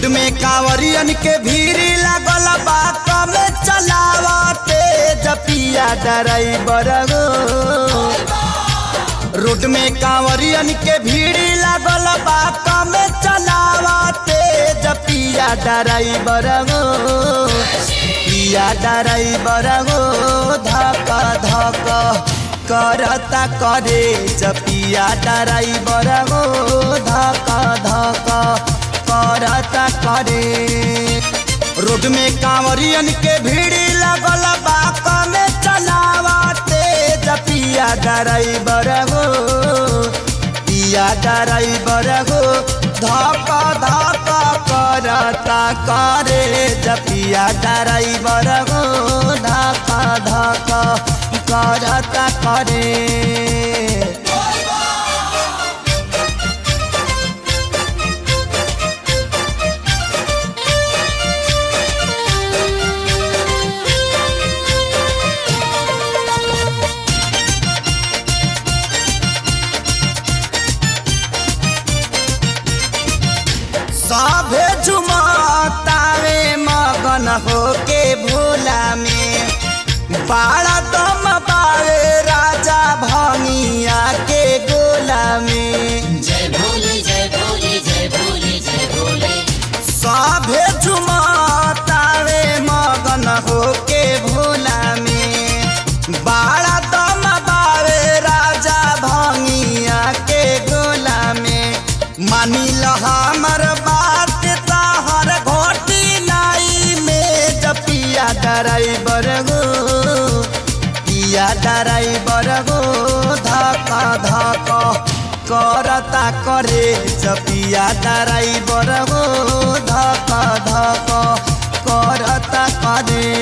Road में कांवरियन के भीड़ लागल बा कम चलावते जपिया ड्राइवर हो। रोड में कांवरियन के भीड़ लागल बा कम चलावते जपिया ड्राइवर हो। पिया ड्राइवर हो धक धक करता करे जपिया ड्राइवर हो धक धक करता करे। रोड में कांवरियन के भीड़ लगल बा कम चलावते जपिया ड्राइवर हो। पिया ड्राइवर हो धक धक करता करे जपिया ड्राइवर हो धक धक करता करे। सभे झुमतावे मगन होके भोला में बाड़ा दम बावे राजा भंगिया के गोला में। जय भोले जय भोले जय भोले जय भोले। सभे झुमतावे मगन होके भोला में बाड़ा दम बावे राजा भंगिया के गोला में। मानी ल हमर बात ताहर घोटी नाई में जपिया ड्राइवर हो। पिया ड्राइवर हो धक धक करता करे जपिया ड्राइवर हो धक धक करता करे।